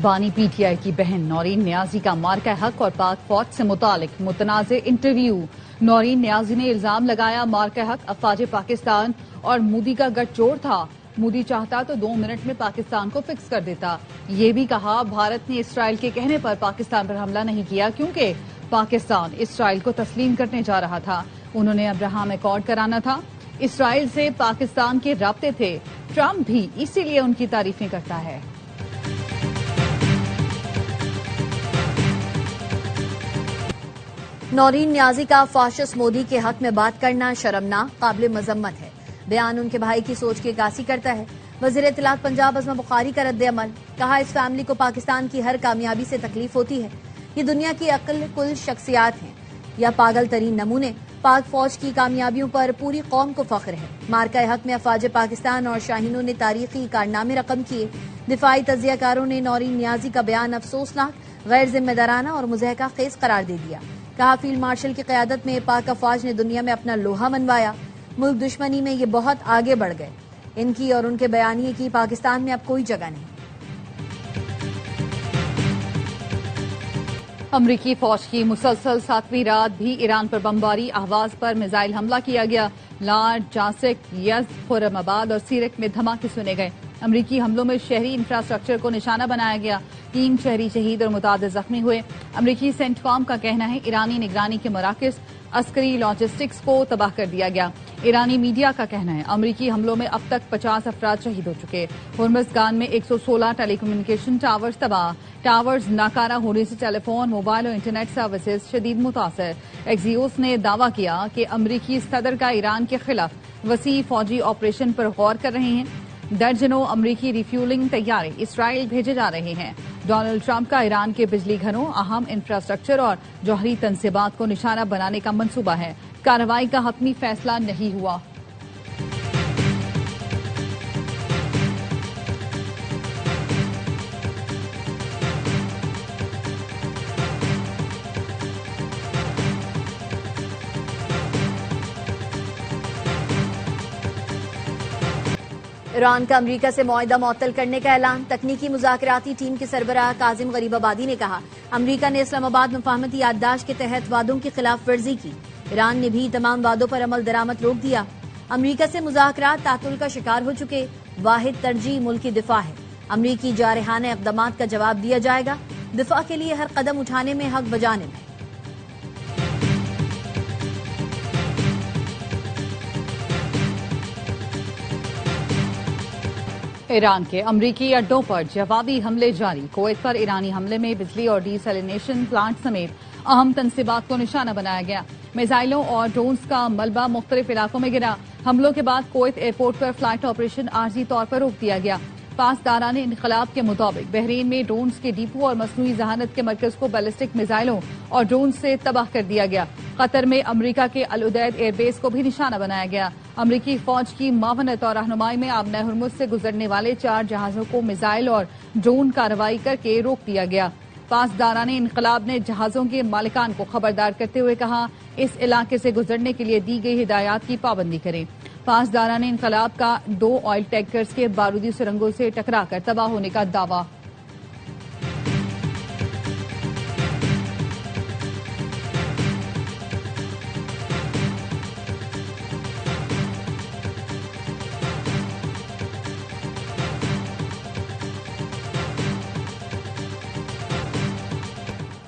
بانی P T I کی بہن نورین نیازی کا مارکہ حق اور پاک فوج سے متعلق متنازع انٹرویو۔ نورین نیازی نے الزام لگایا مارکہ حق افواج پاکستان اور مودی کا گٹھ جوڑ تھا۔ مودی چاہتا تو 2 منٹ میں پاکستان کو فکس کر دیتا۔ یہ بھی کہا بھارت نے اسرائیل کے کہنے پر پاکستان پر حملہ نہیں کیا کیونکہ پاکستان اسرائیل کو تسلیم کرنے جا رہا تھا۔ انہوں نے ابراہم ایکارڈ کرانا تھا۔ اسرائیل سے پاکستان کے رابطے تھے۔ ٹرمپ بھی اسی لیے ان کی تعریفیں کرتا ہے۔ نورین نیازی کا فاشسٹ مودی کے حق میں بات کرنا شرمناک، قابل مذمت ہے۔ بیان ان کے بھائی کی سوچ کی عکاسی کرتا ہے۔ وزیر اطلاعات پنجاب عظمی بخاری کا رد عمل، کہا اس فیملی کو پاکستان کی ہر کامیابی سے تکلیف ہوتی ہے۔ یہ دنیا کی عقل کل شخصیات ہیں یا پاگل ترین نمونے۔ پاک فوج کی کامیابیوں پر پوری قوم کو فخر ہے۔ مارکہ حق میں افواج پاکستان اور شاہینوں نے تاریخی کارنامے رقم کیے۔ دفاعی تجزیہ کاروں نے نورین نیازی کا بیان افسوسناک، غیر ذمہ دارانہ اور مضحکہ خیز قرار دے دیا۔ کہا فیلڈ مارشل کی قیادت میں پاک افواج نے دنیا میں اپنا لوہا منوایا۔ ملک دشمنی میں یہ بہت آگے بڑھ گئے۔ ان کی اور ان کے بیانیے کی پاکستان میں اب کوئی جگہ نہیں۔ امریکی فوج کی مسلسل 7ویں رات بھی ایران پر بمباری، اہواز پر میزائل حملہ کیا گیا۔ لاڈ، جاسک، یزد، خرم آباد اور سیرک میں دھماکے سنے گئے۔ امریکی حملوں میں شہری انفراسٹرکچر کو نشانہ بنایا گیا۔ 3 شہری شہید اور متعدد زخمی ہوئے۔ امریکی سینٹ کام کا کہنا ہے ایرانی نگرانی کے مراکز، عسکری لاجسٹکس کو تباہ کر دیا گیا۔ ایرانی میڈیا کا کہنا ہے امریکی حملوں میں اب تک 50 افراد شہید ہو چکے۔ ہرمزگان میں 116 ٹیلی کمیونیکیشن ٹاورز تباہ۔ ٹاورز ناکارہ ہونے سے ٹیلی فون، موبائل اور انٹرنیٹ سروسز شدید متاثر۔ ایکزیوس نے دعویٰ کیا کہ امریکی صدر کا ایران کے خلاف وسیع فوجی آپریشن پر غور کر رہے ہیں۔ درجنوں امریکی ریفیولنگ طیارے اسرائیل بھیجے جا رہے ہیں۔ ڈونلڈ ٹرمپ کا ایران کے بجلی گھروں، اہم انفراسٹرکچر اور جوہری تنصیبات کو نشانہ بنانے کا منصوبہ ہے۔ کارروائی کا حتمی فیصلہ نہیں ہوا۔ ایران کا امریکہ سے معاہدہ معطل کرنے کا اعلان۔ تکنیکی مذاکراتی ٹیم کے سربراہ کاظم غریب آبادی نے کہا امریکہ نے اسلام آباد مفاہمتی یادداشت کے تحت وعدوں کی خلاف ورزی کی۔ ایران نے بھی تمام وعدوں پر عمل درآمد روک دیا۔ امریکہ سے مذاکرات تعطل کا شکار ہو چکے۔ واحد ترجیح ملکی دفاع ہے۔ امریکی جارحانہ اقدامات کا جواب دیا جائے گا۔ دفاع کے لیے ہر قدم اٹھانے میں حق بجانب ہے۔ ایران کے امریکی اڈوں پر جوابی حملے جاری۔ کویت پر ایرانی حملے میں بجلی اور ڈی سیلینیشن پلانٹ سمیت اہم تنصیبات کو نشانہ بنایا گیا۔ میزائلوں اور ڈرونز کا ملبہ مختلف علاقوں میں گرا۔ حملوں کے بعد کویت ایئرپورٹ پر فلائٹ آپریشن عارضی طور پر روک دیا گیا۔ پاسداران انقلاب کے مطابق بحرین میں ڈرونز کے ڈیپو اور مصنوعی ذہانت کے مرکز کو بیلسٹک میزائلوں اور ڈرونز سے تباہ کر دیا گیا۔ قطر میں امریکہ کے العدید ایئر بیس کو بھی نشانہ بنایا گیا۔ امریکی فوج کی معاونت اور رہنمائی میں آبنۂ ہرمز سے گزرنے والے 4 جہازوں کو میزائل اور ڈرون کارروائی کر کے روک دیا گیا۔ پاسداران انقلاب نے جہازوں کے مالکان کو خبردار کرتے ہوئے کہا اس علاقے سے گزرنے کے لیے دی گئی ہدایات کی پابندی کریں۔ پاسداران انقلاب کا 2 آئل ٹینکرز کے بارودی سرنگوں سے ٹکرا کر تباہ ہونے کا دعویٰ۔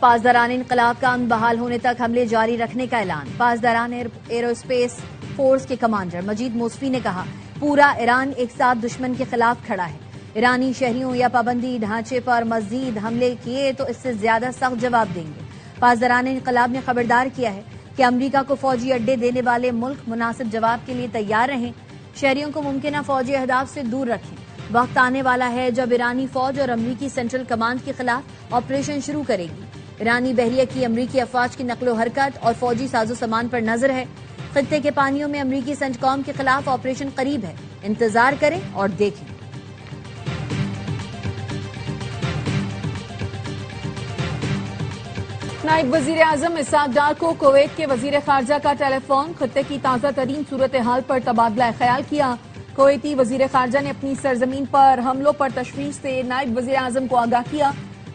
پاسداران انقلاب کا امن بحال ہونے تک حملے جاری رکھنے کا اعلان۔ پاسداران ایرو اسپیس فورس کے کمانڈر مجید موسوی نے کہا پورا ایران ایک ساتھ دشمن کے خلاف کھڑا ہے۔ ایرانی شہریوں یا پابندی ڈھانچے پر مزید حملے کیے تو اس سے زیادہ سخت جواب دیں گے۔ پاسداران انقلاب نے خبردار کیا ہے کہ امریکہ کو فوجی اڈے دینے والے ملک مناسب جواب کے لیے تیار رہیں۔ شہریوں کو ممکنہ فوجی اہداف سے دور رکھیں۔ وقت آنے والا ہے جب ایرانی فوج اور امریکی سینٹرل کمانڈ کے خلاف آپریشن شروع کرے گی۔ ایرانی بحریہ کی امریکی افواج کی نقل و حرکت اور فوجی ساز و سامان پر نظر ہے۔ خطے کے پانیوں میں امریکی سینٹ کام کے خلاف آپریشن قریب ہے۔ انتظار کریں اور دیکھیں۔ نائب وزیر اعظم اسحاق ڈار کو کویت کے وزیر خارجہ کا ٹیلی فون، خطے کی تازہ ترین صورتحال پر تبادلہ خیال کیا۔ کویتی وزیر خارجہ نے اپنی سرزمین پر حملوں پر تشویش سے نائب وزیر اعظم کو آگاہ کیا۔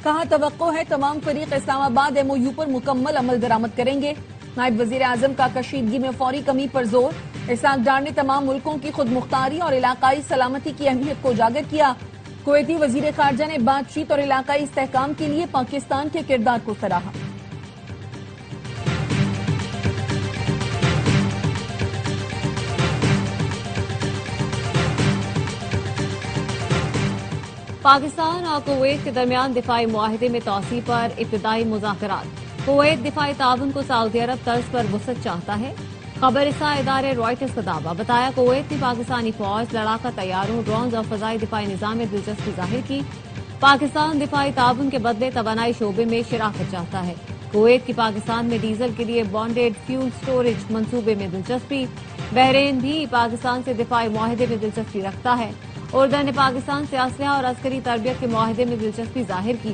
کہا توقع ہے تمام فریق اسلام آباد ایم او یو پر مکمل عمل درآمد کریں گے۔ نائب وزیر اعظم کا کشیدگی میں فوری کمی پر زور۔ اسحاق ڈار نے تمام ملکوں کی خود مختاری اور علاقائی سلامتی کی اہمیت کو اجاگر کیا۔ کویتی وزیر خارجہ نے بات چیت اور علاقائی استحکام کے لیے پاکستان کے کردار کو سراہا۔ پاکستان اور کویت کے درمیان دفاعی معاہدے میں توسیع پر ابتدائی مذاکرات۔ کویت دفاعی تعاون کو سعودی عرب طرز پر وسعت چاہتا ہے۔ خبر رساں ادارے رائٹرز کا دعویٰ، بتایا کویت نے پاکستانی فوج، لڑاکا طیاروں، ڈرونز اور فضائی دفاعی نظام میں دلچسپی ظاہر کی۔ پاکستان دفاعی تعاون کے بدلے توانائی شعبے میں شراکت چاہتا ہے۔ کویت کی پاکستان میں ڈیزل کے لیے بانڈیڈ فیول سٹوریج منصوبے میں دلچسپی۔ بحرین بھی پاکستان سے دفاعی معاہدے میں دلچسپی رکھتا ہے۔ اردن نے پاکستان سے اسلحہ اور عسکری تربیت کے معاہدے میں دلچسپی ظاہر کی۔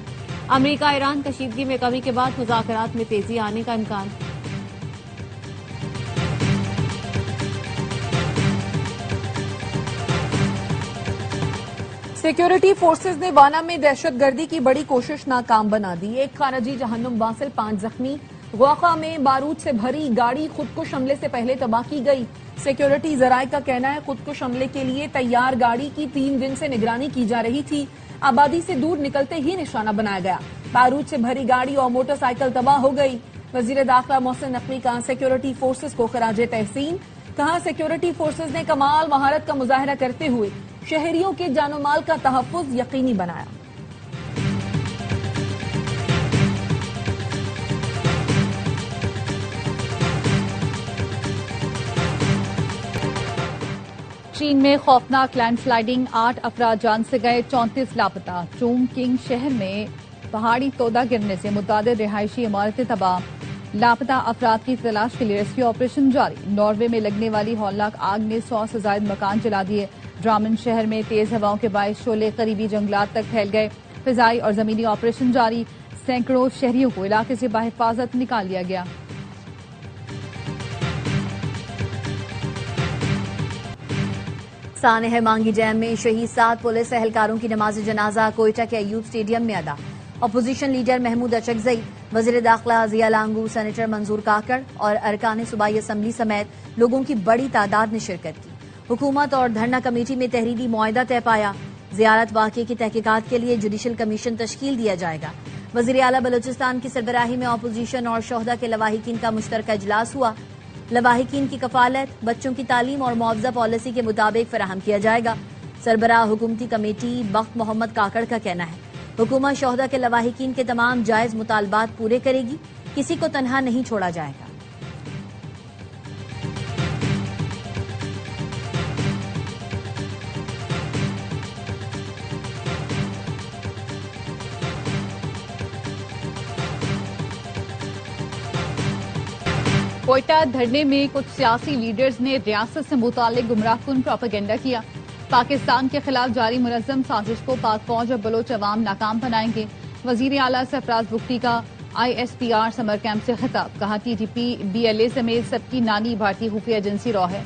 امریکہ ایران کشیدگی میں کمی کے بعد مذاکرات میں تیزی آنے کا امکان۔ سیکیورٹی فورسز نے وانا میں دہشت گردی کی بڑی کوشش ناکام بنا دی۔ ایک خارجی جہنم واصل، 5 زخمی۔ غوقہ میں بارود سے بھری گاڑی خودکش حملے سے پہلے تباہ کی گئی۔ سیکیورٹی ذرائع کا کہنا ہے خودکش حملے کے لیے تیار گاڑی کی 3 دن سے نگرانی کی جا رہی تھی۔ آبادی سے دور نکلتے ہی نشانہ بنایا گیا۔ بارود سے بھری گاڑی اور موٹر سائیکل تباہ ہو گئی۔ وزیر داخلہ محسن نقوی کا سیکیورٹی فورسز کو خراج تحسین۔ کہا سیکیورٹی فورسز نے کمال مہارت کا مظاہرہ کرتے ہوئے شہریوں کے جان و مال کا تحفظ یقینی بنایا۔ چین میں خوفناک لینڈ سلائیڈنگ، 8 افراد جان سے گئے، 34 لاپتہ۔ چونگ کنگ شہر میں پہاڑی تودا گرنے سے متعدد رہائشی عمارتیں تباہ۔ لاپتہ افراد کی تلاش کے لیے ریسکیو آپریشن جاری۔ ناروے میں لگنے والی ہولناک آگ نے 100 سے زائد مکان جلا دیے۔ ڈرامن شہر میں تیز ہواؤں کے باعث شعلے قریبی جنگلات تک پھیل گئے۔ فضائی اور زمینی آپریشن جاری۔ سینکڑوں شہریوں کو علاقے سے بحفاظت نکال لیا گیا۔ سانحہ مانگی ڈیم میں شہید 7 پولیس اہلکاروں کی نماز جنازہ کوئٹہ کے ایوب اسٹیڈیم میں ادا۔ اپوزیشن لیڈر محمود اچکزئی، وزیر داخلہ ضیاء لانگو، سینیٹر منظور کاکڑ اور ارکان صوبائی اسمبلی سمیت لوگوں کی بڑی تعداد نے شرکت کی۔ حکومت اور دھرنا کمیٹی میں تحریری معاہدہ طے پایا۔ زیارت واقعے کی تحقیقات کے لیے جوڈیشل کمیشن تشکیل دیا جائے گا۔ وزیر اعلیٰ بلوچستان کی سربراہی میں اپوزیشن اور شہداء کے لواحقین کا مشترکہ اجلاس ہوا۔ لواحقین کی کفالت بچوں کی تعلیم اور معاوضہ پالیسی کے مطابق فراہم کیا جائے گا۔ سربراہ حکومتی کمیٹی بخت محمد کاکڑ کا کہنا ہے حکومت شہداء کے لواحقین کے تمام جائز مطالبات پورے کرے گی، کسی کو تنہا نہیں چھوڑا جائے گا۔ کوئٹہ دھرنے میں کچھ سیاسی لیڈرز نے ریاست سے متعلق گمراہ کن پروپیگنڈا کیا۔ پاکستان کے خلاف جاری منظم سازش کو پاک فوج اور بلوچ عوام ناکام بنائیں گے۔ وزیر اعلیٰ سرفراز بگٹی کا ISPR سمر کیمپ سے خطاب، کہا TTP BLA سمیت سب کی نانی بھارتی خفیہ ایجنسی را ہے۔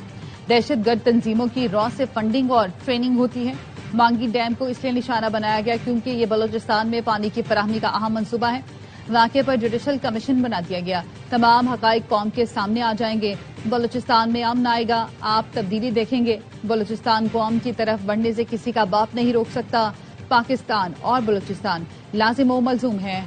دہشت گرد تنظیموں کی را سے فنڈنگ اور ٹریننگ ہوتی ہے۔ مانگی ڈیم کو اس لیے نشانہ بنایا گیا کیونکہ یہ بلوچستان میں پانی کی فراہمی کا اہم منصوبہ ہے۔ واقعے پر جوڈیشل کمیشن بنا دیا گیا۔ تمام حقائق قوم کے سامنے آ جائیں گے۔ بلوچستان میں امن آئے گا، آپ تبدیلی دیکھیں گے۔ بلوچستان کو امن کی طرف بڑھنے سے کسی کا باپ نہیں روک سکتا۔ پاکستان اور بلوچستان لازم و ملزوم ہیں۔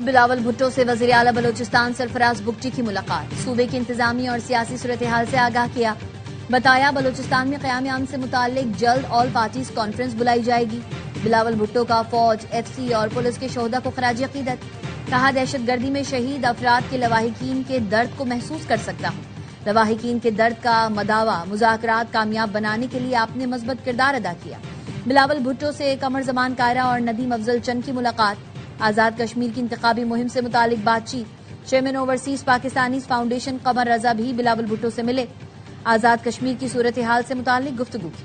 بلاول بھٹو سے وزیر اعلیٰ بلوچستان سرفراز بگٹی کی ملاقات، صوبے کی انتظامی اور سیاسی صورتحال سے آگاہ کیا۔ بتایا بلوچستان میں قیام امن سے متعلق جلد آل پارٹیز کانفرنس بلائی جائے گی۔ بلاول بھٹو کا فوج، FC اور پولیس کے شہداء کو خراج عقیدت، کہا دہشت گردی میں شہید افراد کے لواحقین کے درد کو محسوس کر سکتا ہوں۔ لواحقین کے درد کا مداوع مذاکرات کامیاب بنانے کے لیے آپ نے مثبت کردار ادا کیا۔ بلاول بھٹو سے قمر زمان کائرہ اور ندیم افضل چند کی ملاقات، آزاد کشمیر کی انتخابی مہم سے متعلق بات چیت۔ Chairman overseas Pakistanis foundation Qamar Raza بھی بلاول بھٹو سے ملے، آزاد کشمیر کی صورتحال سے متعلق گفتگو کی۔